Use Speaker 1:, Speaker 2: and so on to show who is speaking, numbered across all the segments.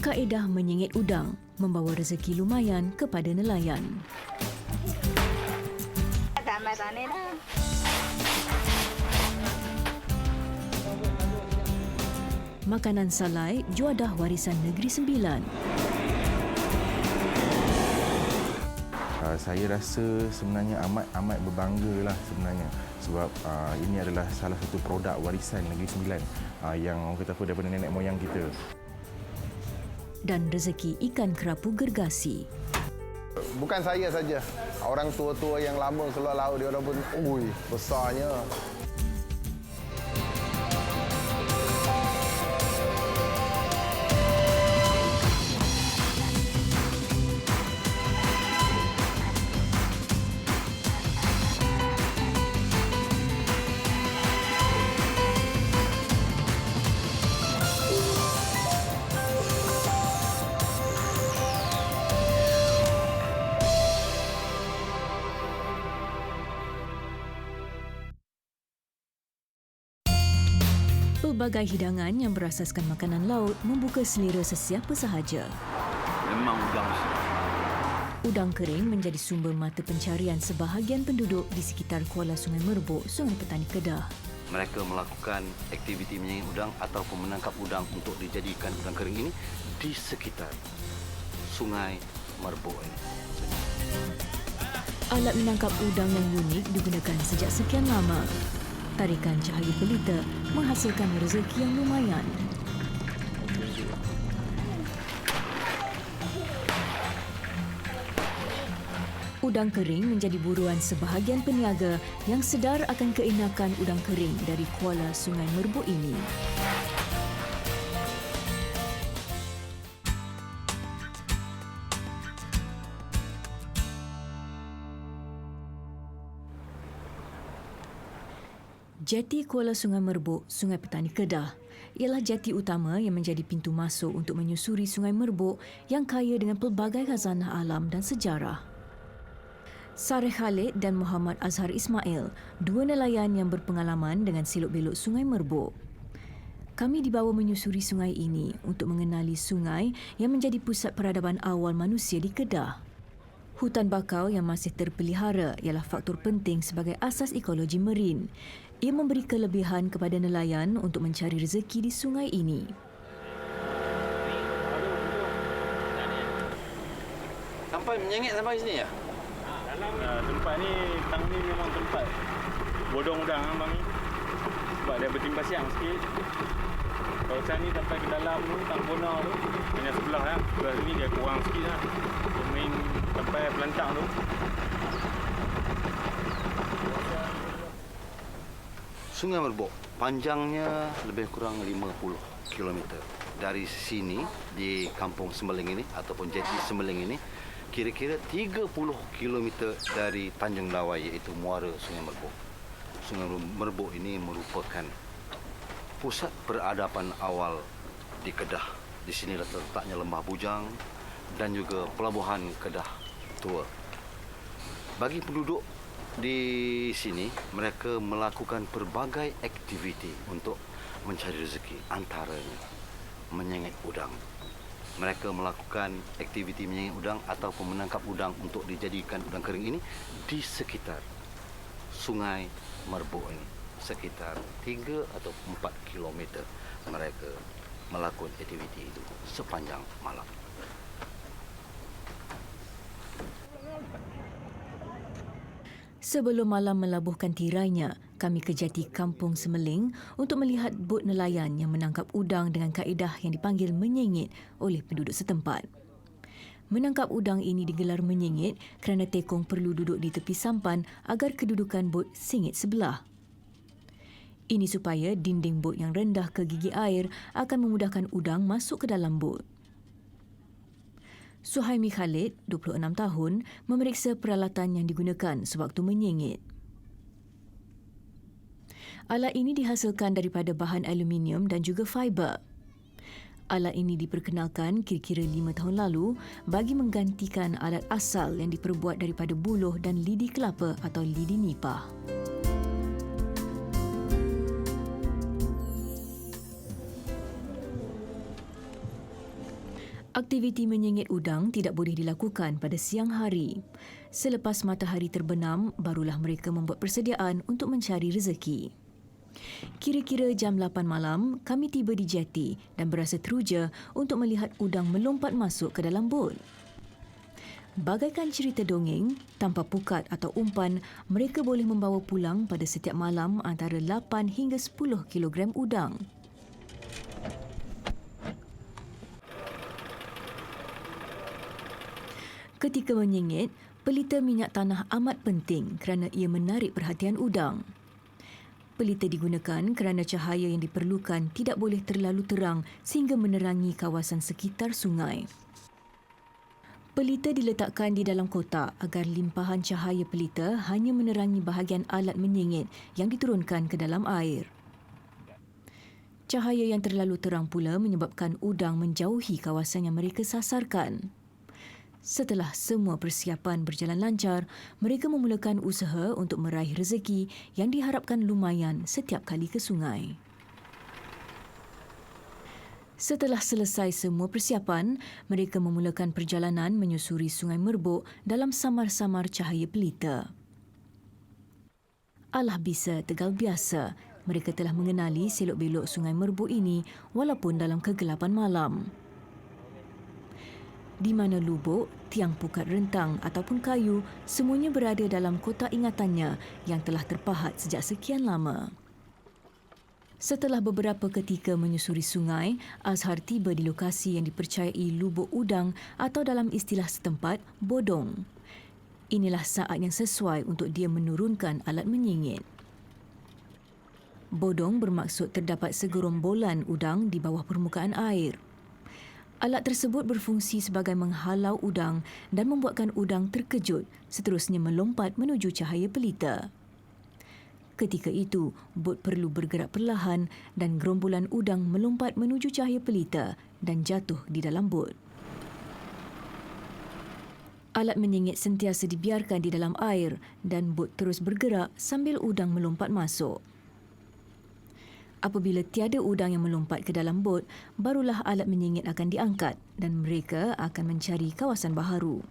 Speaker 1: Kaedah menyengit udang membawa rezeki lumayan kepada nelayan. Makanan salai juadah warisan Negeri Sembilan.
Speaker 2: Saya rasa sebenarnya amat berbangga lah sebenarnya sebab ini adalah salah satu produk warisan Negeri Sembilan yang orang kata apa daripada nenek moyang kita.
Speaker 1: Dan rezeki ikan kerapu gergasi.
Speaker 3: Bukan saya saja. Orang tua-tua yang lama keluar laut dia orang pun, ui, besarnya.
Speaker 1: Pelbagai hidangan yang berasaskan makanan laut membuka selera sesiapa sahaja.
Speaker 4: Memang udang.
Speaker 1: Udang kering menjadi sumber mata pencarian sebahagian penduduk di sekitar Kuala Sungai Merbuk, Sungai Petani Kedah.
Speaker 4: Mereka melakukan aktiviti menyengit udang ataupun menangkap udang untuk dijadikan udang kering ini di sekitar Sungai Merbuk ini.
Speaker 1: Alat menangkap udang yang unik digunakan sejak sekian lama. Tarikan cahaya pelita menghasilkan rezeki yang lumayan. Udang kering menjadi buruan sebahagian peniaga yang sedar akan keenakan udang kering dari Kuala Sungai Merbuk ini. Jeti Kuala Sungai Merbuk, Sungai Petani Kedah ialah jeti utama yang menjadi pintu masuk untuk menyusuri Sungai Merbuk yang kaya dengan pelbagai khazanah alam dan sejarah. Sareh Khalid dan Muhammad Azhar Ismail, dua nelayan yang berpengalaman dengan selok-belok Sungai Merbuk. Kami dibawa menyusuri sungai ini untuk mengenali sungai yang menjadi pusat peradaban awal manusia di Kedah. Hutan bakau yang masih terpelihara ialah faktor penting sebagai asas ekologi marin. Ia memberi kelebihan kepada nelayan untuk mencari rezeki di sungai ini.
Speaker 4: Sampai menyengit sampai sini ya?
Speaker 5: Tempat ni, tang ni memang tempat bodong udang abang ni. Sebab dia bertimbas siang sikit. Kawasan ni sampai ke dalam tu, tang bona tu, hanya sebelah lah. Sebelah sini dia kurang sikit lah. Dia main sampai pelantang tu.
Speaker 4: Sungai Merbuk panjangnya lebih kurang 50 km. Dari sini di Kampung Sembeling ini ataupun Jeti Sembeling ini kira-kira 30 km dari Tanjung Lawai iaitu muara Sungai Merbuk. Sungai Merbuk ini merupakan pusat peradaban awal di Kedah. Di sini letaknya Lembah Bujang dan juga Pelabuhan Kedah Tua. Bagi penduduk di sini, mereka melakukan pelbagai aktiviti untuk mencari rezeki, antaranya menyengit udang. Mereka melakukan aktiviti menyengit udang ataupun menangkap udang untuk dijadikan udang kering ini di sekitar Sungai Merbuk ini. Sekitar 3 atau 4 kilometer mereka melakukan aktiviti itu sepanjang malam.
Speaker 1: Sebelum malam melabuhkan tirainya, kami ke jeti Kampung Semeling untuk melihat bot nelayan yang menangkap udang dengan kaedah yang dipanggil menyengit oleh penduduk setempat. Menangkap udang ini digelar menyengit kerana tekong perlu duduk di tepi sampan agar kedudukan bot singit sebelah. Ini supaya dinding bot yang rendah ke gigi air akan memudahkan udang masuk ke dalam bot. Suhaimi Khalid, 26 tahun, memeriksa peralatan yang digunakan sewaktu menyengit. Alat ini dihasilkan daripada bahan aluminium dan juga fiber. Alat ini diperkenalkan kira-kira 5 tahun lalu bagi menggantikan alat asal yang diperbuat daripada buluh dan lidi kelapa atau lidi nipah. Aktiviti menyengit udang tidak boleh dilakukan pada siang hari. Selepas matahari terbenam, barulah mereka membuat persediaan untuk mencari rezeki. Kira-kira jam 8 malam, kami tiba di jeti dan berasa teruja untuk melihat udang melompat masuk ke dalam bot. Bagaikan cerita dongeng, tanpa pukat atau umpan, mereka boleh membawa pulang pada setiap malam antara 8 hingga 10 kilogram udang. Ketika menyengit, pelita minyak tanah amat penting kerana ia menarik perhatian udang. Pelita digunakan kerana cahaya yang diperlukan tidak boleh terlalu terang sehingga menerangi kawasan sekitar sungai. Pelita diletakkan di dalam kotak agar limpahan cahaya pelita hanya menerangi bahagian alat menyengit yang diturunkan ke dalam air. Cahaya yang terlalu terang pula menyebabkan udang menjauhi kawasan yang mereka sasarkan. Setelah semua persiapan berjalan lancar, mereka memulakan usaha untuk meraih rezeki yang diharapkan lumayan setiap kali ke sungai. Setelah selesai semua persiapan, mereka memulakan perjalanan menyusuri Sungai Merbuk dalam samar-samar cahaya pelita. Alah bisa tegal biasa, mereka telah mengenali selok-belok Sungai Merbuk ini walaupun dalam kegelapan malam. Di mana lubuk, tiang pukat rentang ataupun kayu, semuanya berada dalam kotak ingatannya yang telah terpahat sejak sekian lama. Setelah beberapa ketika menyusuri sungai, Azhar tiba di lokasi yang dipercayai lubuk udang atau dalam istilah setempat, bodong. Inilah saat yang sesuai untuk dia menurunkan alat menyengit. Bodong bermaksud terdapat segerombolan udang di bawah permukaan air. Alat tersebut berfungsi sebagai menghalau udang dan membuatkan udang terkejut, seterusnya melompat menuju cahaya pelita. Ketika itu, bot perlu bergerak perlahan dan gerombolan udang melompat menuju cahaya pelita dan jatuh di dalam bot. Alat menyengit sentiasa dibiarkan di dalam air dan bot terus bergerak sambil udang melompat masuk. Apabila tiada udang yang melompat ke dalam bot, barulah alat menyengit akan diangkat dan mereka akan mencari kawasan baharu.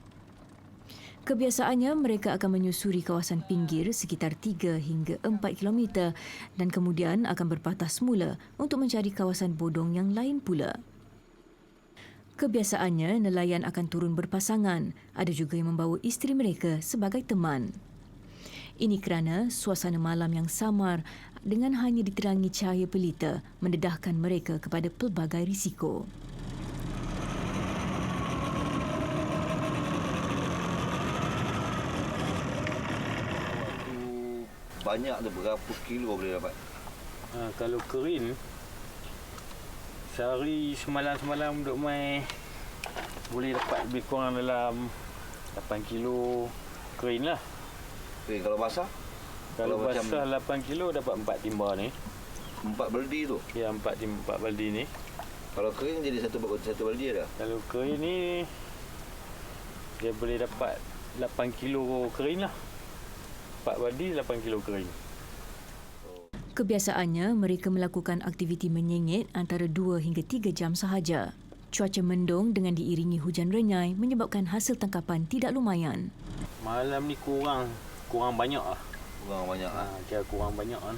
Speaker 1: Kebiasaannya, mereka akan menyusuri kawasan pinggir sekitar 3 hingga 4 kilometer dan kemudian akan berpatah semula untuk mencari kawasan bodong yang lain pula. Kebiasaannya, nelayan akan turun berpasangan. Ada juga yang membawa isteri mereka sebagai teman. Ini kerana suasana malam yang samar dengan hanya diterangi cahaya pelita mendedahkan mereka kepada pelbagai risiko.
Speaker 4: Banyak tu berapa kilo boleh dapat?
Speaker 5: Kalau kerin, sehari semalam-semalam duk main boleh dapat lebih kurang dalam 8 kilo kerin lah.
Speaker 4: Okay, kalau basah?
Speaker 5: Kalau basah 8 kilo dapat 4 timba ni.
Speaker 4: 4 baldi tu?
Speaker 5: Ya, 4 baldi ni.
Speaker 4: Kalau kering jadi satu baldi dah?
Speaker 5: Kalau kerin ni, dia boleh dapat 8 kilo kerin lah. 4 baldi, 8 kilo kerin.
Speaker 1: Kebiasaannya, mereka melakukan aktiviti menyengit antara 2 hingga 3 jam sahaja. Cuaca mendung dengan diiringi hujan renyai menyebabkan hasil tangkapan tidak lumayan.
Speaker 5: Malam ni kurang banyak lah.
Speaker 4: Kurang banyak lah.
Speaker 5: Kira kurang banyak kan.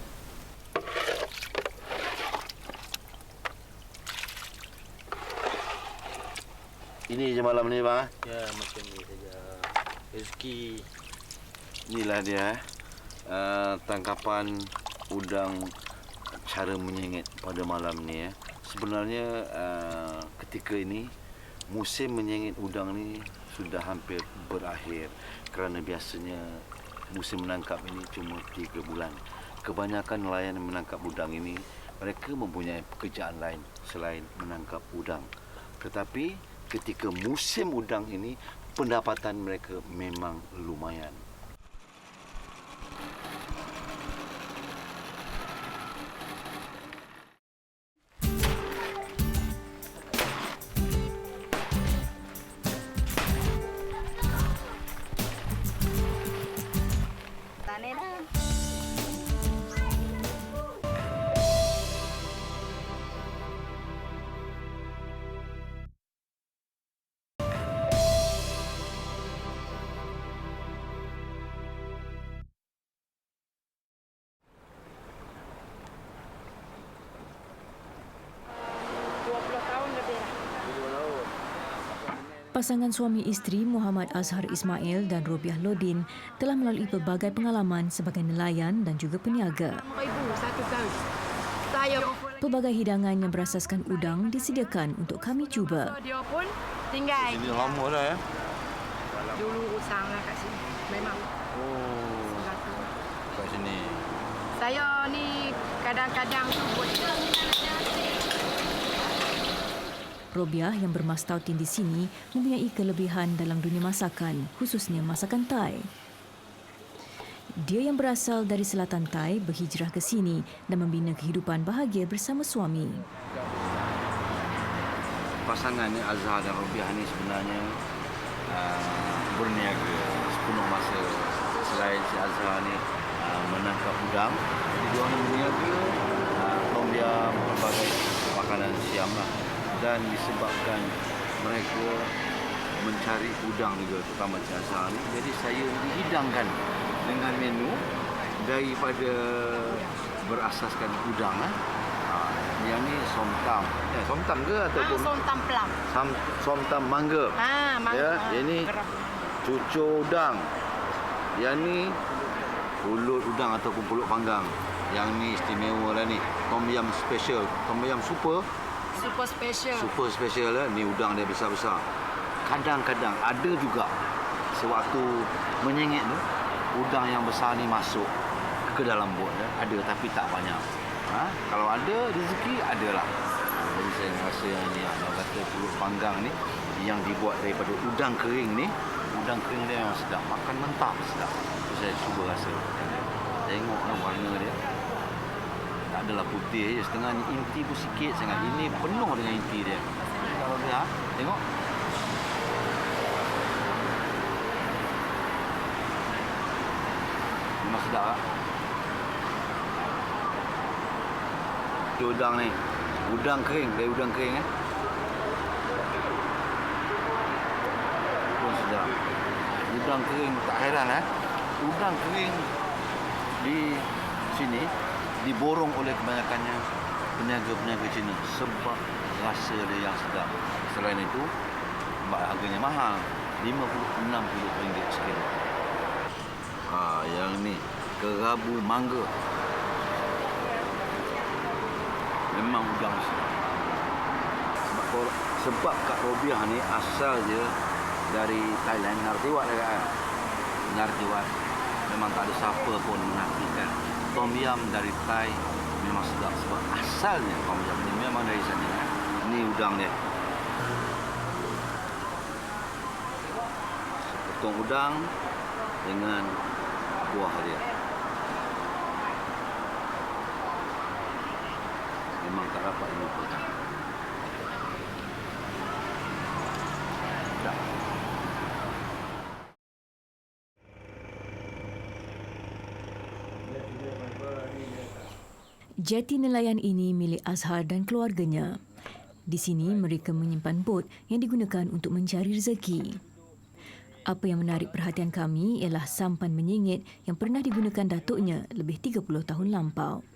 Speaker 4: Ini je malam ni bang.
Speaker 5: Ya, macam ni saja. Rezeki.
Speaker 4: Inilah dia tangkapan udang, cara menyengit pada malam ni. Sebenarnya ketika ini musim menyengit udang ni sudah hampir berakhir kerana biasanya musim menangkap ini cuma 3 bulan. Kebanyakan nelayan yang menangkap udang ini mereka mempunyai pekerjaan lain selain menangkap udang. Tetapi ketika musim udang ini pendapatan mereka memang lumayan.
Speaker 1: Pasangan suami isteri Muhammad Azhar Ismail dan Robiah Lodin telah melalui pelbagai pengalaman sebagai nelayan dan juga peniaga.
Speaker 6: RM5,000 satu kali. Saya
Speaker 1: Pelbagai hidangan yang berasaskan udang disediakan untuk kami cuba.
Speaker 6: dia pun tinggal.
Speaker 4: Ini lama dah ya.
Speaker 6: Dulu usang lah kat sini. Memang.
Speaker 4: Oh, kat sini.
Speaker 6: Saya ni kadang-kadang tu buat
Speaker 1: Robiah yang bermastautin di sini mempunyai kelebihan dalam dunia masakan, khususnya masakan Thai. Dia yang berasal dari selatan Thai berhijrah ke sini dan membina kehidupan bahagia bersama suami.
Speaker 4: Pasangan Azhar dan Robiah ni sebenarnya berniaga sepenuh masa. Selain si Azhar ni menangkap udang, jadi dia orang berniaga, tom yam, berbagai makanan siam lah. Dan disebabkan mereka mencari udang juga, terutama si Azhar ni, jadi saya dihidangkan dengan menu daripada berasaskan udang. Yang ni somtam. Somtam ke ataupun
Speaker 6: sontam pelam.
Speaker 4: somtam mangga.
Speaker 6: Mangga.
Speaker 4: Ya, ini cucur udang. Yang ni pulut udang ataupun pulut panggang. Yang ni istimewa lah ni. Tom yam special, tom yam super special lah. Ni udang dia besar-besar. Kadang-kadang ada juga sewaktu menyengit tu, udang yang besar ni masuk ke dalam bot ya. Ada tapi tak banyak. Kalau ada rezeki adalah. Jadi saya rasa yang ni kalau kata pulut panggang ni yang dibuat daripada udang kering ni, udang kering dia yang sedap, makan mentah sedap. Tu saya cuba rasa. Tengoklah warna dia. Tak adalah putih je, setengah ni inti pun sikit sangat. Ini penuh dengan inti dia. Kalau dia tengok. Memang sedap lah. Udang ni, udang kering, dari udang kering pun sedap. Udang kering, tak heran udang kering di sini diborong oleh kebanyakannya peniaga-peniaga Cina sebab rasa dia yang sedap. Selain itu, harganya mahal, RM50-60 sekilo. Yang ni kerabu mangga. Memang udang sedap. Sebab Kak Robiah ni asal je dari Thailand, Nartiwat dekat kan. Nartiwat. Memang tak ada siapa pun menafikan. Tom yam dari Thai memang sedap sebab asalnya tom yam ni memang dari sana. Ni udang dia. Sepotong udang dengan kuah dia. Memang tak dapat dilupakan. Sedap.
Speaker 1: Jeti nelayan ini milik Azhar dan keluarganya. Di sini mereka menyimpan bot yang digunakan untuk mencari rezeki. Apa yang menarik perhatian kami ialah sampan menyengit yang pernah digunakan datuknya lebih 30 tahun lampau.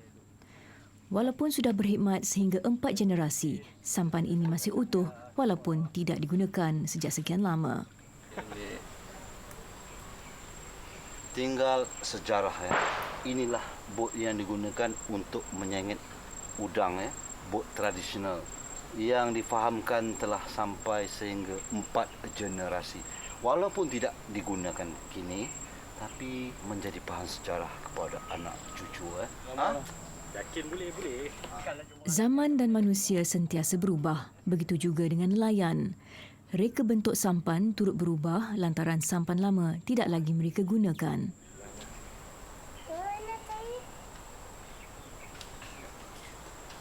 Speaker 1: Walaupun sudah berkhidmat sehingga 4 generasi, sampan ini masih utuh walaupun tidak digunakan sejak sekian lama.
Speaker 4: Tinggal sejarah ya. Inilah bot yang digunakan untuk menyengit udang ya. Bot tradisional yang difahamkan telah sampai sehingga 4 generasi. Walaupun tidak digunakan kini, tapi menjadi bahan sejarah kepada anak cucu.
Speaker 5: Yakin boleh.
Speaker 1: Zaman dan manusia sentiasa berubah, begitu juga dengan nelayan. Reka bentuk sampan turut berubah lantaran sampan lama tidak lagi mereka gunakan.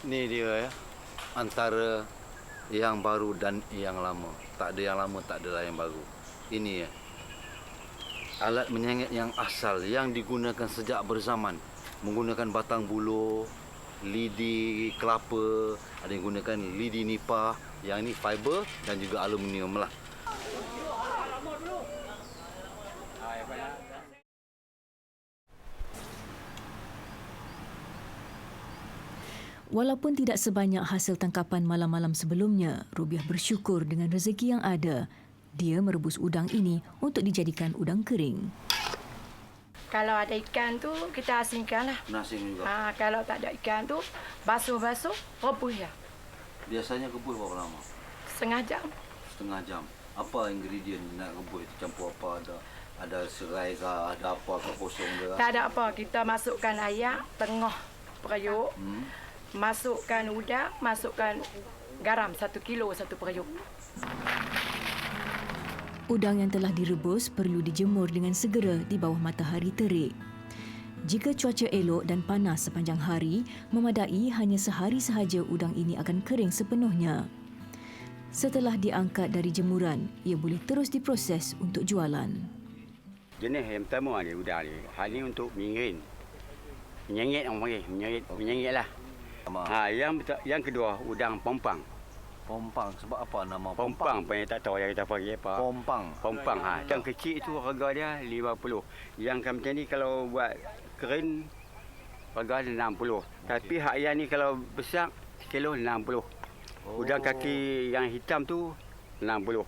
Speaker 4: Ni dia ya. Antara yang baru dan yang lama. Tak ada yang lama, tak ada yang baru. Ini ya. Alat menyengit yang asal yang digunakan sejak berzaman. Menggunakan batang buluh, lidi kelapa, ada yang gunakan lidi nipah. Yang ini fiber dan juga aluminium lah.
Speaker 1: Walaupun tidak sebanyak hasil tangkapan malam-malam sebelumnya, Robiah bersyukur dengan rezeki yang ada. Dia merebus udang ini untuk dijadikan udang kering.
Speaker 6: Kalau ada ikan tu, kita asingkan lah.
Speaker 4: Nasi juga.
Speaker 6: Kalau tak ada ikan tu, basuh-basuh, rebus ya.
Speaker 4: Biasanya rebus berapa lama?
Speaker 6: Setengah jam.
Speaker 4: Setengah jam. Apa ingredient nak rebus itu? Campur apa? Ada serai ke? Ada apa ke kosong ke?
Speaker 6: Tak ada apa. Kita masukkan air tengah periuk. Masukkan udang, masukkan garam 1 kilo 1 periuk.
Speaker 1: Udang yang telah direbus perlu dijemur dengan segera di bawah matahari terik. Jika cuaca elok dan panas sepanjang hari, memadai hanya sehari sahaja udang ini akan kering sepenuhnya. Setelah diangkat dari jemuran, ia boleh terus diproses untuk jualan.
Speaker 7: Jenis yang pertama ni udang ni. Hal ni untuk menyirin. Menyengit orang panggil. Menyengit lah. Yang kedua, udang pompang.
Speaker 4: Pompang. Sebab apa nama
Speaker 7: Pompang pun tak tahu yang kita panggil apa.
Speaker 4: Pompang.
Speaker 7: Pompang. Yang kecil tu harga dia 50. Yang macam ni kalau buat kering, harga dia 60. Tapi hak yang ni kalau besar, kilo 60. Udang kaki yang hitam tu 60.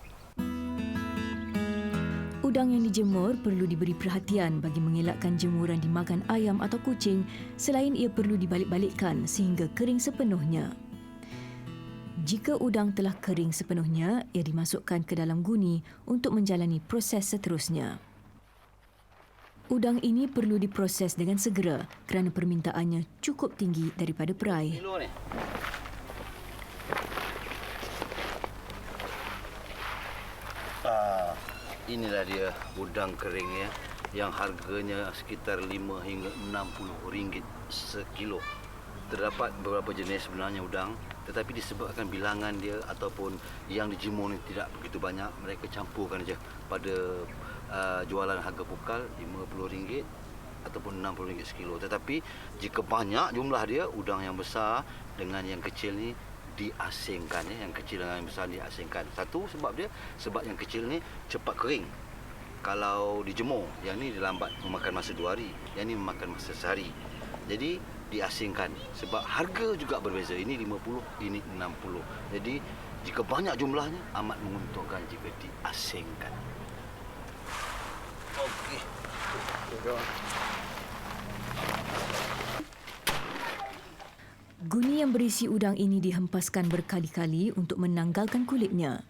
Speaker 1: Udang yang dijemur perlu diberi perhatian bagi mengelakkan jemuran dimakan ayam atau kucing, selain ia perlu dibalik-balikkan sehingga kering sepenuhnya. Jika udang telah kering sepenuhnya, ia dimasukkan ke dalam guni untuk menjalani proses seterusnya. Udang ini perlu diproses dengan segera kerana permintaannya cukup tinggi daripada perai.
Speaker 4: Kilo ni. Inilah dia udang kering ya, yang harganya sekitar 5 hingga 60 ringgit sekilo. Terdapat beberapa jenis sebenarnya udang, tetapi disebabkan bilangan dia ataupun yang dijemur ni tidak begitu banyak, mereka campurkan saja pada jualan harga pukal RM50 ataupun RM60 sekilo. Tetapi jika banyak jumlah dia, udang yang besar dengan yang kecil ni diasingkan ya, yang kecil dengan yang besar diasingkan. Satu sebab yang kecil ni cepat kering. Kalau dijemur, yang ni lambat memakan masa 2 hari, yang ni memakan masa sehari. Jadi diasingkan sebab harga juga berbeza. Ini 50, ini 60. Jadi jika banyak jumlahnya amat menguntungkan jika diasingkan. Okey.
Speaker 1: Guni yang berisi udang ini dihempaskan berkali-kali untuk menanggalkan kulitnya.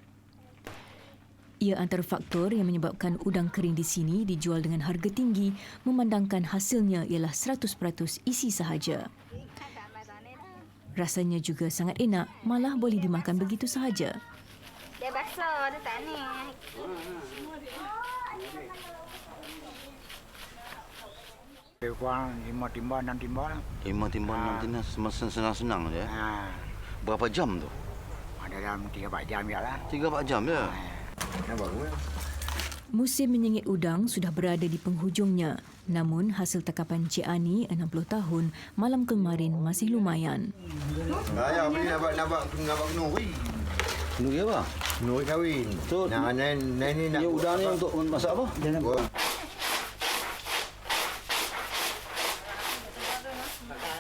Speaker 1: Ia antara faktor yang menyebabkan udang kering di sini dijual dengan harga tinggi, memandangkan hasilnya ialah 100% isi sahaja. Rasanya juga sangat enak, malah boleh dimakan begitu sahaja.
Speaker 8: Dia basah, dia tak ni.
Speaker 9: Lebih kurang 5 timba, 6 timba lah.
Speaker 4: 5 timbang 6 timbang senang-senang je. Berapa jam tu?
Speaker 9: Ada dalam 3-4 jam je lah.
Speaker 4: 3-4 jam je.
Speaker 1: Musim menyengit udang sudah berada di penghujungnya. Namun hasil takapan Cik Ani, 60 tahun, malam kemarin masih lumayan.
Speaker 3: Ayah beli nampak kenuri.
Speaker 4: Kenuri apa?
Speaker 3: Kenuri kahwin.
Speaker 4: So,
Speaker 3: ni nak
Speaker 4: udang ni untuk masak apa?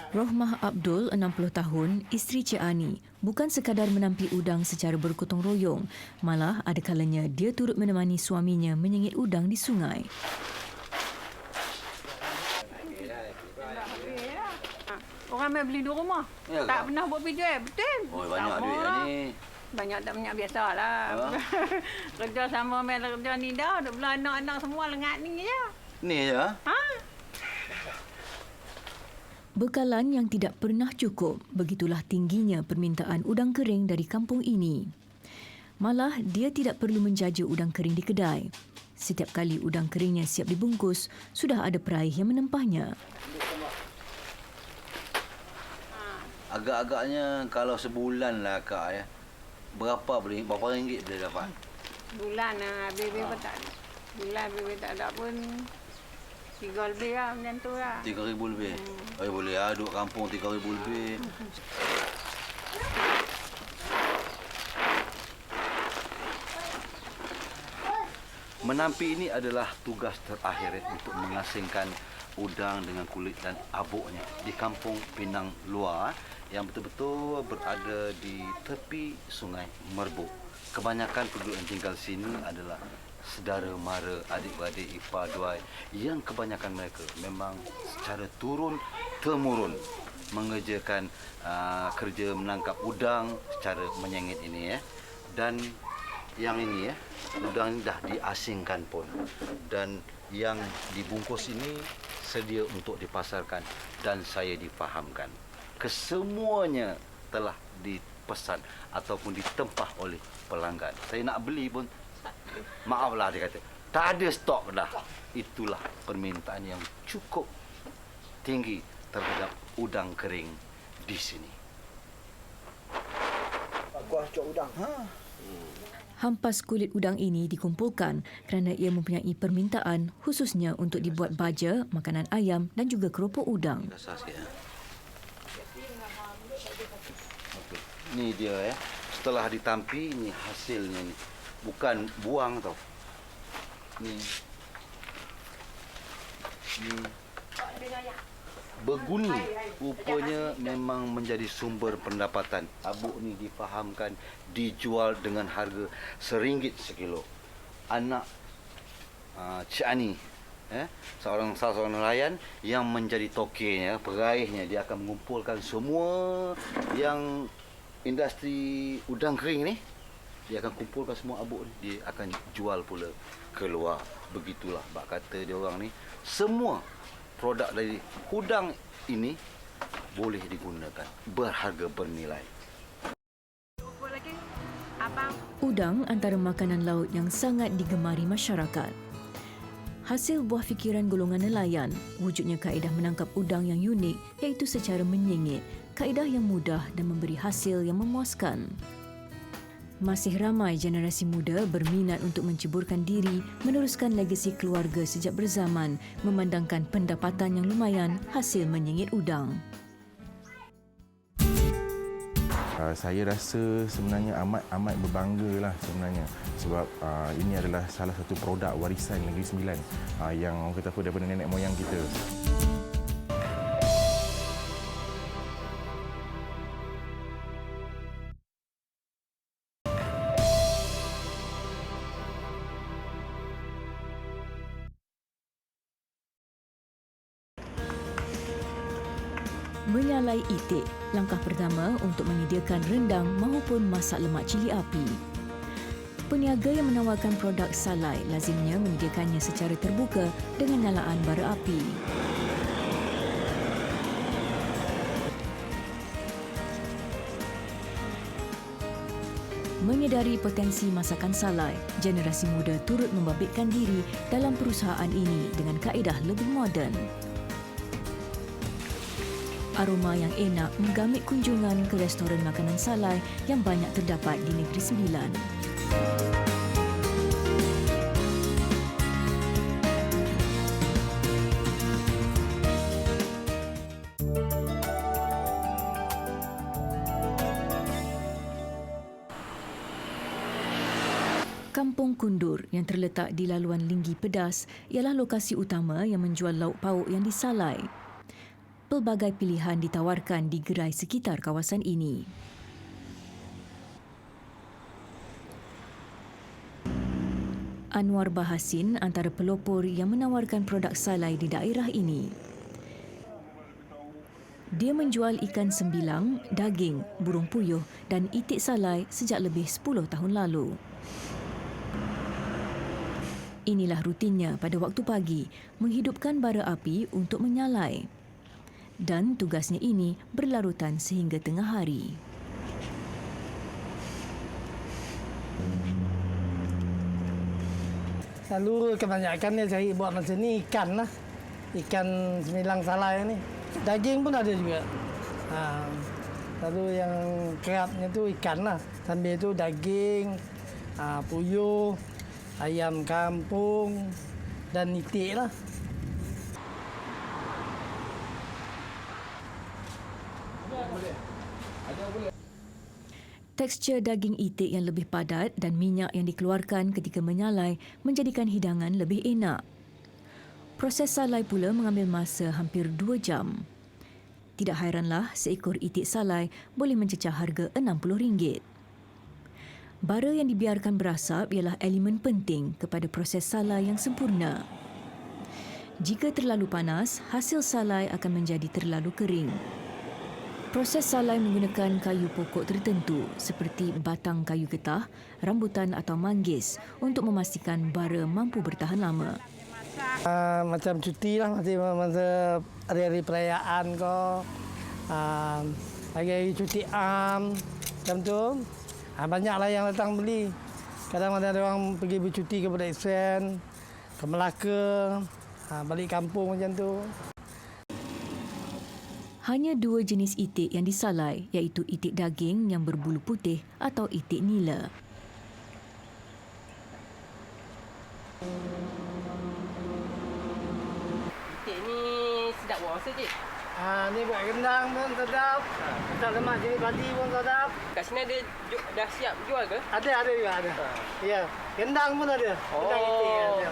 Speaker 1: Rohmah Abdul, 60 tahun, isteri Cik Ani, bukan sekadar menampi udang secara bergotong royong, malah ada kalanya dia turut menemani suaminya menyengit udang di sungai.
Speaker 6: Orang main beli di rumah.
Speaker 4: Ya ke?
Speaker 6: Tak pernah buat video betul.
Speaker 4: Oh, banyak
Speaker 6: Sama
Speaker 4: duit
Speaker 6: lah.
Speaker 4: ni.
Speaker 6: Banyak tak banyak biasalah. Kerja sama main kerja ni dah. Duk belah anak-anak semua lengat ni je.
Speaker 4: Ni je.
Speaker 1: Bekalan yang tidak pernah cukup, begitulah tingginya permintaan udang kering dari kampung ini. Malah, dia tidak perlu menjaja udang kering di kedai. Setiap kali udang keringnya siap dibungkus, sudah ada peraih yang menempahnya.
Speaker 4: Agak-agaknya kalau sebulan lah Kak ya. Berapa ringgit boleh dapat?
Speaker 6: Bulan habis-habis pun tak ada. Bulan habis tak ada pun 3 lebih lah macam tu lah.
Speaker 4: 3,000 lebih. Boleh lah duduk kampung 3,000 lebih. Menampi ini adalah tugas terakhir untuk mengasingkan udang dengan kulit dan abuknya di kampung Pinang Luar yang betul-betul berada di tepi Sungai Merbuk. Kebanyakan penduduk yang tinggal sini adalah saudara mara, adik-beradik, ipar duai, yang kebanyakan mereka memang secara turun-temurun mengerjakan kerja menangkap udang secara menyengit ini ya. Dan yang ini ya, udang ini dah diasingkan pun, dan yang dibungkus ini sedia untuk dipasarkan dan saya difahamkan kesemuanya telah dipesan ataupun ditempah oleh pelanggan. Saya nak beli pun, maaflah dia kata, tak ada stok dah. Itulah permintaan yang cukup tinggi terhadap udang kering di sini.
Speaker 9: Kuah cok udang.
Speaker 1: Hampas kulit udang ini dikumpulkan kerana ia mempunyai permintaan khususnya untuk dibuat baja, makanan ayam dan juga keropok udang.
Speaker 4: Rasa sikit ya. Okey. Ni dia ya. Setelah ditampi, ini hasilnya ni. Bukan buang tau. Ni berguni, rupanya memang menjadi sumber pendapatan. Abuk ni difahamkan dijual dengan harga RM1 sekilo. Anak Cik Ani, salah seorang nelayan yang menjadi tokenya, peraihnya, dia akan mengumpulkan semua yang industri udang kering ni. Dia akan kumpulkan semua abuk ni, dia akan jual pula keluar. Begitulah bak kata dia orang ni, semua produk dari udang ini boleh digunakan, berharga bernilai.
Speaker 1: Udang antara makanan laut yang sangat digemari masyarakat. Hasil buah fikiran golongan nelayan, wujudnya kaedah menangkap udang yang unik iaitu secara menyengit, kaedah yang mudah dan memberi hasil yang memuaskan. Masih ramai generasi muda berminat untuk menceburkan diri meneruskan legasi keluarga sejak berzaman, memandangkan pendapatan yang lumayan hasil menyengit udang.
Speaker 2: Saya rasa sebenarnya amat berbanggalah sebenarnya sebab ini adalah salah satu produk warisan Negeri Sembilan yang orang kata apa daripada nenek moyang kita.
Speaker 1: Menyalai itik, langkah pertama untuk menyediakan rendang maupun masak lemak cili api. Peniaga yang menawarkan produk salai lazimnya menyediakannya secara terbuka dengan nyalaan bara api. Menyedari potensi masakan salai, generasi muda turut membabitkan diri dalam perusahaan ini dengan kaedah lebih moden. Aroma yang enak menggamit kunjungan ke restoran makanan salai yang banyak terdapat di Negeri Sembilan. Kampung Kundur yang terletak di laluan Linggi Pedas ialah lokasi utama yang menjual lauk pauk yang disalai. Pelbagai pilihan ditawarkan di gerai sekitar kawasan ini. Anwar Bahasin antara pelopor yang menawarkan produk salai di daerah ini. Dia menjual ikan sembilang, daging, burung puyuh dan itik salai sejak lebih 10 tahun lalu. Inilah rutinnya pada waktu pagi, menghidupkan bara api untuk menyalai. Dan tugasnya ini berlarutan sehingga tengah hari.
Speaker 10: Selalu kebanyakan dia cari buat macam ni ikan lah. Ikan sembilang salai ni. Daging pun ada juga. Lalu yang kerapnya tu ikan lah. Sambil tu daging, puyuh, ayam kampung dan itik lah.
Speaker 1: Tekstur daging itik yang lebih padat dan minyak yang dikeluarkan ketika menyalai menjadikan hidangan lebih enak. Proses salai pula mengambil masa hampir 2 jam. Tidak hairanlah seekor itik salai boleh mencecah harga RM60. Bara yang dibiarkan berasap ialah elemen penting kepada proses salai yang sempurna. Jika terlalu panas, hasil salai akan menjadi terlalu kering. Proses salai menggunakan kayu pokok tertentu seperti batang kayu getah, rambutan atau manggis untuk memastikan bara mampu bertahan lama.
Speaker 10: Macam cuti lah, masa hari-hari perayaan kau, hari-hari cuti macam tu. Banyaklah yang datang beli. Kadang ada orang pergi bercuti ke Perdeksen, ke Melaka, balik kampung macam tu.
Speaker 1: Hanya 2 jenis itik yang disalai, iaitu itik daging yang berbulu putih atau itik nila.
Speaker 11: Itik ni sedap buat rasa, Cik.
Speaker 10: Ni buat rendang pun sedap. Tak lemak jenis padi pun sedap.
Speaker 11: Kat sini ada dah siap jual ke?
Speaker 10: Ada juga ada. Ya, rendang pun ada. Rendang itik ada.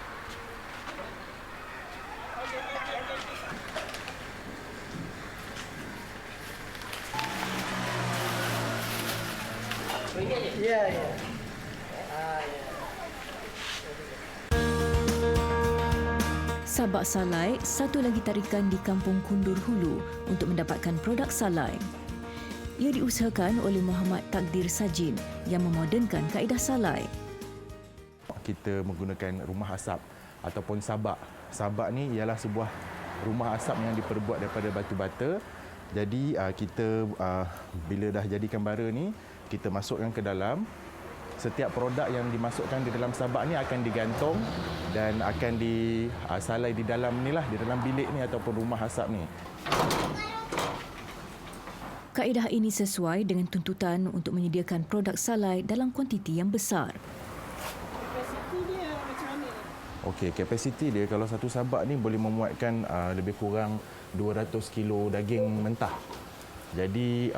Speaker 10: Ya, ya.
Speaker 1: Sabak salai, satu lagi tarikan di Kampung Kundur Hulu untuk mendapatkan produk salai. Ia diusahakan oleh Muhammad Takdir Sajin yang memodernkan kaedah salai.
Speaker 2: Kita menggunakan rumah asap ataupun sabak. Sabak ni ialah sebuah rumah asap yang diperbuat daripada batu bata. Jadi kita bila dah jadikan bara ni, kita masukkan ke dalam. Setiap produk yang dimasukkan di dalam sabak ni akan digantung dan akan disalai di dalam ni lah, di dalam bilik ni ataupun rumah asap ni.
Speaker 1: Kaedah ini sesuai dengan tuntutan untuk menyediakan produk salai dalam kuantiti yang besar.
Speaker 12: Kapasiti dia macam mana?
Speaker 2: Okey, kapasiti dia kalau satu sabak ni boleh memuatkan lebih kurang 200 kilo daging mentah. Jadi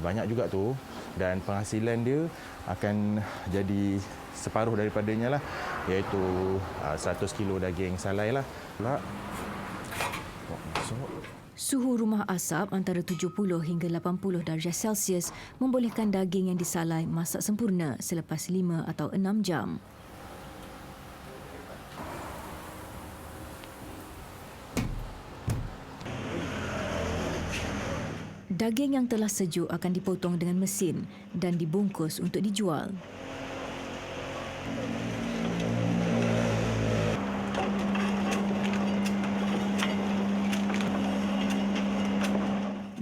Speaker 2: banyak juga tu, dan penghasilan dia akan jadi separuh daripadanya lah, iaitu 100 kilo daging salai lah.
Speaker 1: Suhu rumah asap antara 70 hingga 80 darjah Celsius membolehkan daging yang disalai masak sempurna selepas 5 atau 6 jam. Daging yang telah sejuk akan dipotong dengan mesin dan dibungkus untuk dijual.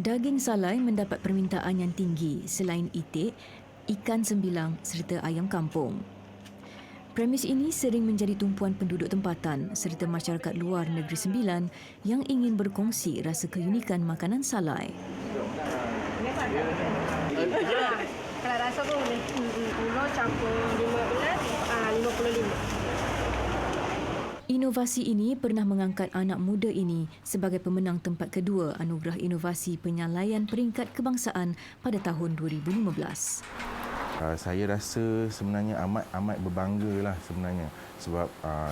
Speaker 1: Daging salai mendapat permintaan yang tinggi selain itik, ikan sembilang serta ayam kampung. Premis ini sering menjadi tumpuan penduduk tempatan serta masyarakat luar Negeri Sembilan yang ingin berkongsi rasa keunikan makanan salai.
Speaker 12: Kalau rasa pun boleh 10 campur 15, 55.
Speaker 1: Inovasi ini pernah mengangkat anak muda ini sebagai pemenang tempat kedua Anugerah Inovasi Penyalaian Peringkat Kebangsaan pada tahun 2015.
Speaker 2: Saya rasa sebenarnya amat berbanggalah sebenarnya sebab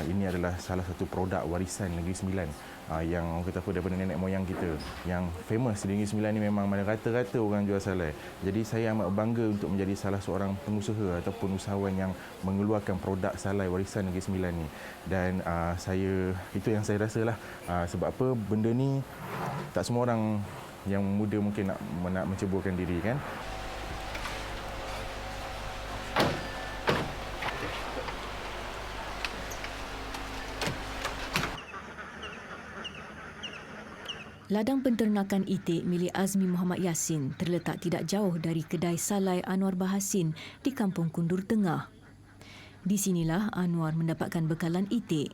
Speaker 2: ini adalah salah satu produk warisan Negeri Sembilan yang orang kata apa daripada nenek moyang kita yang famous di Negeri Sembilan ni. Memang mana rata-rata orang jual salai. Jadi saya amat bangga untuk menjadi salah seorang pengusaha ataupun usahawan yang mengeluarkan produk salai warisan Negeri Sembilan ni. Dan itu yang saya rasalah sebab apa benda ni tak semua orang yang muda mungkin nak menceburkan diri kan.
Speaker 1: Ladang penternakan itik milik Azmi Muhammad Yassin terletak tidak jauh dari kedai salai Anwar Bahasin di Kampung Kundur Tengah. Di sinilah Anwar mendapatkan bekalan itik.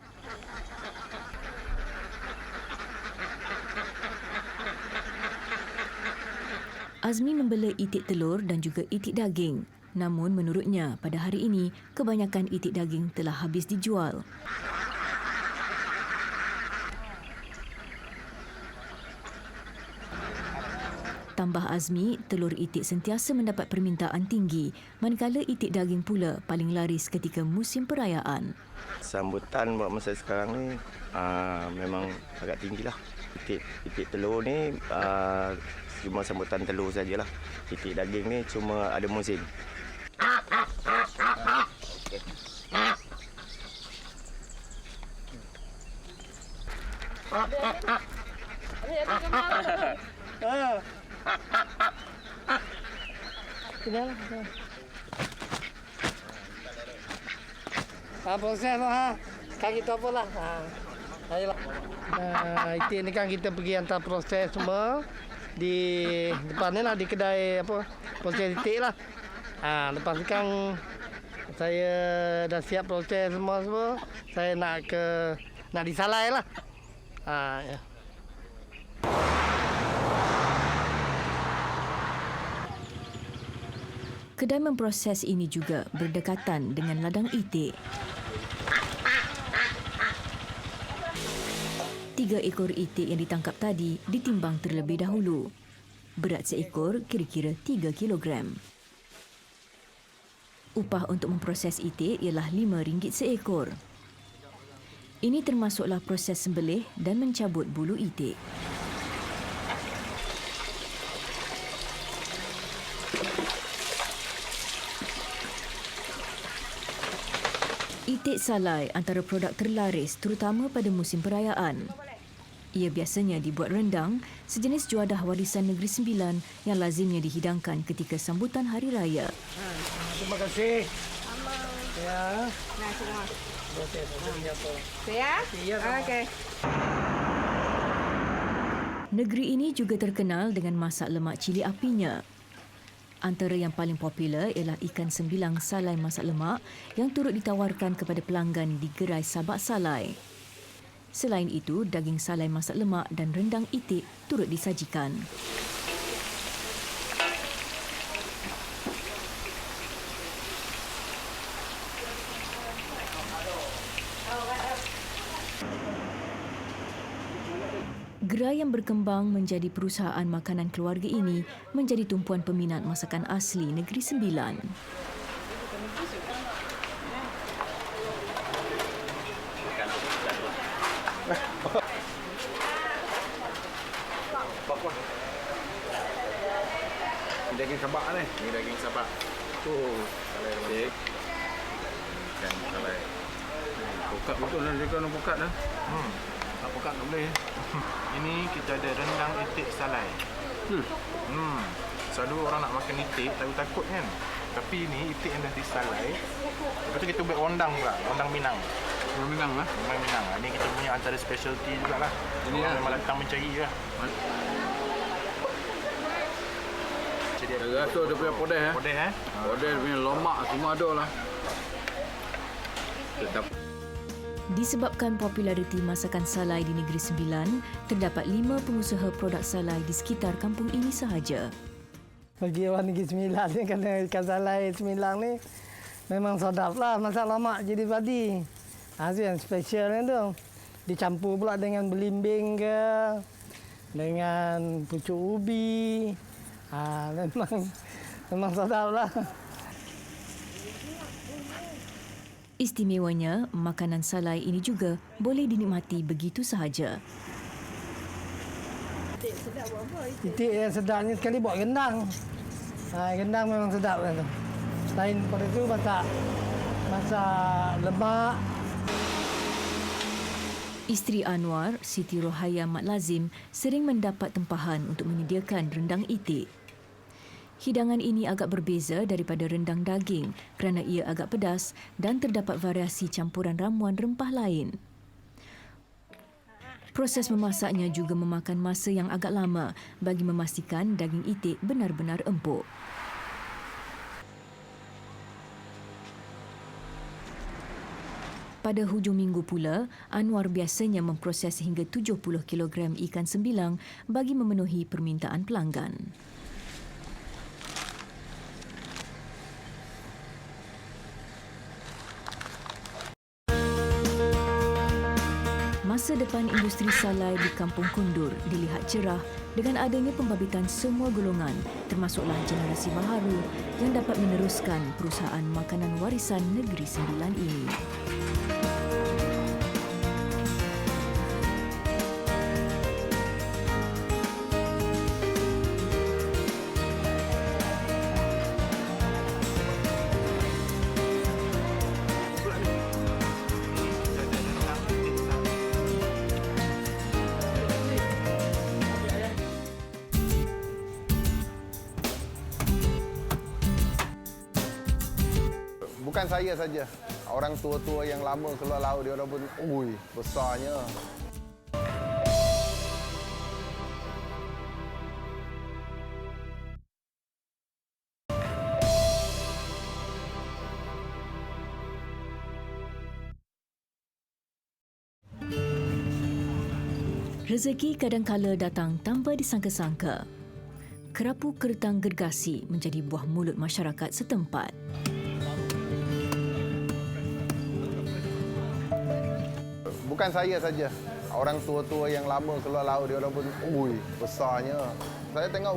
Speaker 1: Azmi membela itik telur dan juga itik daging. Namun menurutnya pada hari ini kebanyakan itik daging telah habis dijual. Tambah Azmi, telur itik sentiasa mendapat permintaan tinggi, manakala itik daging pula paling laris ketika musim perayaan.
Speaker 13: Sambutan buat masa sekarang ni memang agak tinggilah. Itik telur ni cuma sambutan telur sajalah. Itik daging ni cuma ada musim.
Speaker 10: Proses lah. Kan kita apa lah. Ayolah. Itik ni kan kita pergi hantar proses semua di depan ni lah, di kedai apa proses itik lah. Lepas ni kan saya dah siap proses semua. Saya nak disalai lah. Ya.
Speaker 1: Kedai memproses ini juga berdekatan dengan ladang itik. 3 ekor itik yang ditangkap tadi ditimbang terlebih dahulu. Berat seekor kira-kira 3 kilogram. Upah untuk memproses itik ialah RM5 seekor. Ini termasuklah proses sembelih dan mencabut bulu itik. Itik salai antara produk terlaris terutama pada musim perayaan. Ia biasanya dibuat rendang, sejenis juadah warisan Negeri Sembilan yang lazimnya dihidangkan ketika sambutan Hari Raya.
Speaker 10: Terima kasih.
Speaker 12: Ya. Nah, semua. Ya? Okey.
Speaker 1: Negeri ini juga terkenal dengan masak lemak cili apinya. Antara yang paling popular ialah ikan sembilang salai masak lemak yang turut ditawarkan kepada pelanggan di gerai Sabak Salai. Selain itu, daging salai masak lemak dan rendang itik turut disajikan. Gerai yang berkembang menjadi perusahaan makanan keluarga ini menjadi tumpuan peminat masakan asli Negeri Sembilan.
Speaker 2: Daging sabak ni. Ini daging sabak. Salai lembik. Ikan salai. Pukat betul lah dia kena pukat dah. Tak pukat tak boleh. Ini kita ada rendang itik salai. Selalu orang nak makan itik takut kan. Tapi ni itik yang dah disalai. Lepas tu kita buat rondang pula, rondang Minang. Rondang Minang lah. Rondang Minang. Ini kita punya antara specialty jugalah. Ini orang memang datang mencari lah.
Speaker 14: Rasa dia punya podes Podes punya lemak semua ada lah.
Speaker 1: Disebabkan populariti masakan salai di Negeri Sembilan, terdapat 5 pengusaha produk salai di sekitar kampung ini sahaja.
Speaker 10: Bagi orang Negeri Sembilan ni, kena ikan salai Sembilang ni memang sedap lah, masak lemak jadi padi. Itu yang special ni tu. Dicampur pula dengan belimbing ke, dengan pucuk ubi. Memang sedap lah.
Speaker 1: Istimewanya, makanan salai ini juga boleh dinikmati begitu sahaja.
Speaker 10: Itik yang sedapnya sekali buat gendang. Gendang memang sedap kan. Selain daripada itu masak lemak.
Speaker 1: Isteri Anwar, Siti Rohaya Mat Lazim, sering mendapat tempahan untuk menyediakan rendang itik. Hidangan ini agak berbeza daripada rendang daging kerana ia agak pedas dan terdapat variasi campuran ramuan rempah lain. Proses memasaknya juga memakan masa yang agak lama bagi memastikan daging itik benar-benar empuk. Pada hujung minggu pula, Anwar biasanya memproses hingga 70 kg ikan sembilang bagi memenuhi permintaan pelanggan. Masa depan industri salai di Kampung Kundur dilihat cerah dengan adanya pembabitan semua golongan termasuklah generasi baharu yang dapat meneruskan perusahaan makanan warisan Negeri Sembilan ini.
Speaker 3: Bukan saya saja. Orang tua-tua yang lama keluar laut, dia orang pun, ui, besarnya.
Speaker 1: Rezeki kadangkala datang tanpa disangka-sangka. Kerapu kertang gergasi menjadi buah mulut masyarakat setempat.
Speaker 3: Bukan saya saja. Orang tua-tua yang lama keluar laut, dia orang pun, ui, besarnya. Saya tengok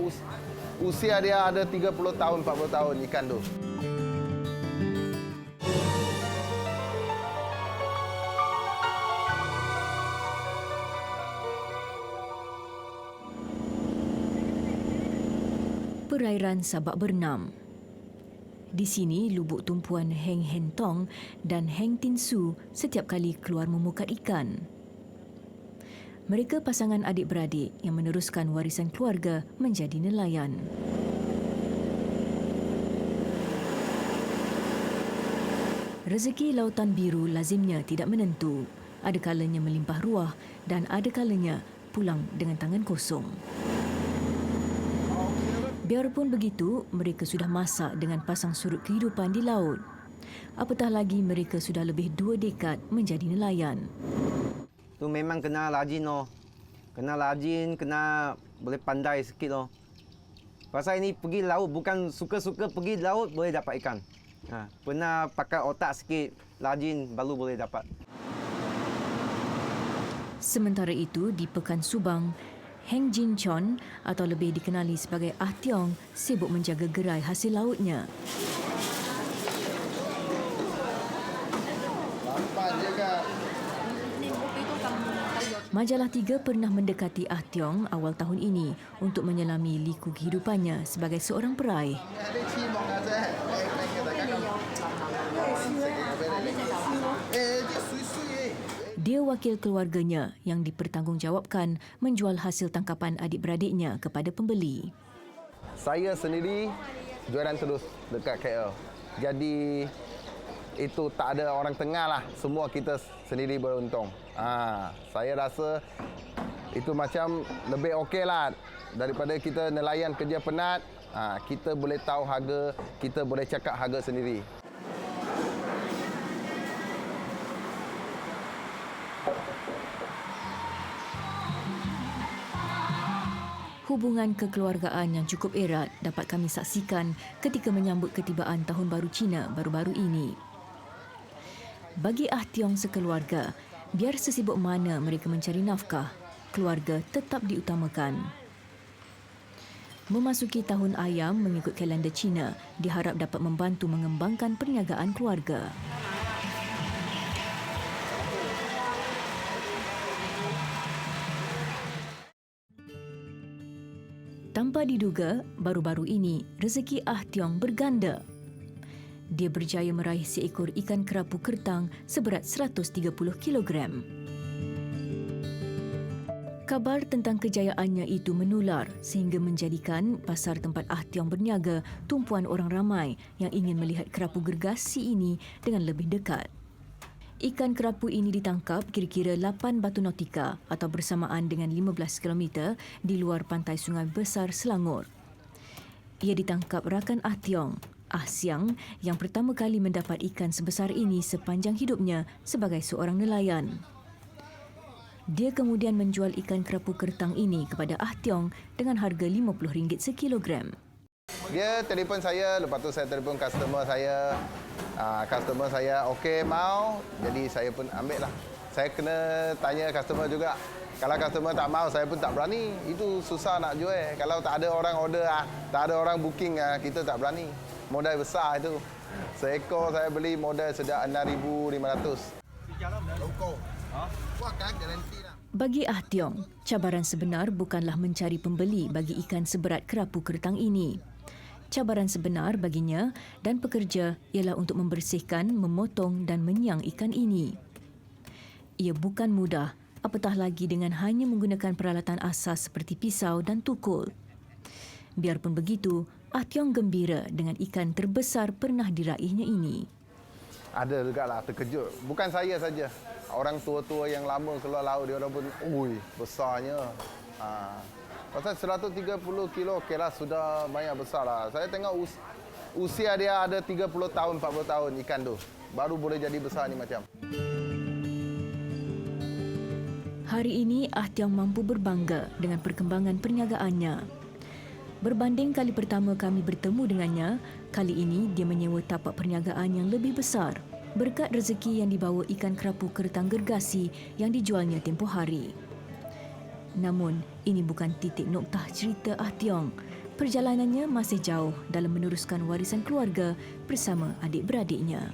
Speaker 3: usia dia ada 30 tahun, 40 tahun ikan tu.
Speaker 1: Perairan Sabak Bernam. Di sini, lubuk tumpuan Heng Hen Tong dan Heng Tin Su setiap kali keluar memukat ikan. Mereka pasangan adik-beradik yang meneruskan warisan keluarga menjadi nelayan. Rezeki lautan biru lazimnya tidak menentu. Ada kalanya melimpah ruah dan ada kalanya pulang dengan tangan kosong. Biarpun begitu, mereka sudah masak dengan pasang surut kehidupan di laut. Apatah lagi mereka sudah lebih 2 dekad menjadi nelayan.
Speaker 15: Tu memang kena rajin loh. Kena rajin, kena boleh pandai sikit loh. Pasal ini pergi laut, bukan suka-suka pergi laut boleh dapat ikan. Pernah pakai otak sikit, rajin baru boleh dapat.
Speaker 1: Sementara itu, di Pekan Subang, Heng Jin Chon atau lebih dikenali sebagai Ah Tiong sibuk menjaga gerai hasil lautnya. Majalah 3 pernah mendekati Ah Tiong awal tahun ini untuk menyelami liku kehidupannya sebagai seorang peraih. Dia wakil keluarganya yang dipertanggungjawabkan menjual hasil tangkapan adik-beradiknya kepada pembeli.
Speaker 3: Saya sendiri jualan terus dekat KL. Jadi itu tak ada orang tengah lah. Semua kita sendiri beruntung. Saya rasa itu macam lebih okey lah daripada kita nelayan kerja penat. Kita boleh tahu harga, kita boleh cakap harga sendiri.
Speaker 1: Hubungan kekeluargaan yang cukup erat dapat kami saksikan ketika menyambut ketibaan Tahun Baru Cina baru-baru ini. Bagi Ah Tiong sekeluarga, biar sesibuk mana mereka mencari nafkah, keluarga tetap diutamakan. Memasuki Tahun Ayam mengikut kalender Cina diharap dapat membantu mengembangkan perniagaan keluarga. Tanpa diduga, baru-baru ini rezeki Ah Tiong berganda. Dia berjaya meraih seekor ikan kerapu kertang seberat 130 kilogram. Kabar tentang kejayaannya itu menular sehingga menjadikan pasar tempat Ah Tiong berniaga tumpuan orang ramai yang ingin melihat kerapu gergasi ini dengan lebih dekat. Ikan kerapu ini ditangkap kira-kira 8 batu nautika atau bersamaan dengan 15 km di luar pantai Sungai Besar Selangor. Ia ditangkap rakan Ah Tiong, Ah Siang, yang pertama kali mendapat ikan sebesar ini sepanjang hidupnya sebagai seorang nelayan. Dia kemudian menjual ikan kerapu kertang ini kepada Ah Tiong dengan harga RM50 sekilogram.
Speaker 3: Dia telefon saya, lepas tu saya telefon customer saya. Customer saya okey mau, jadi saya pun ambil lah. saya kena tanya customer juga. Kalau customer tak mau, saya pun tak berani. Itu susah nak jual. Kalau tak ada orang order, tak ada orang booking, kita tak berani. Modal besar itu. Seekor saya beli modal sejak 6,500.
Speaker 1: Bagi Ah Tiong, cabaran sebenar bukanlah mencari pembeli bagi ikan seberat kerapu keretang ini. Cabaran sebenar baginya dan pekerja ialah untuk membersihkan, memotong dan menyang ikan ini. Ia bukan mudah, apatah lagi dengan hanya menggunakan peralatan asas seperti pisau dan tukul. Biarpun begitu, Ah Tiong gembira dengan ikan terbesar pernah diraihnya ini.
Speaker 3: Ada juga lah terkejut. Bukan saya saja. Orang tua-tua yang lama keluar laut, dia orang pun, ui, besarnya. Pasal 130 kilo, kira sudah banyak besar lah. Saya tengok usia dia ada 30 tahun, 40 tahun ikan tu. Baru boleh jadi besar ni macam.
Speaker 1: Hari ini, Ah Tiong mampu berbangga dengan perkembangan perniagaannya. Berbanding kali pertama kami bertemu dengannya, kali ini dia menyewa tapak perniagaan yang lebih besar berkat rezeki yang dibawa ikan kerapu keretang gergasi yang dijualnya tempoh hari. Namun, ini bukan titik noktah cerita Ah Tiong. Perjalanannya masih jauh dalam meneruskan warisan keluarga bersama adik-beradiknya.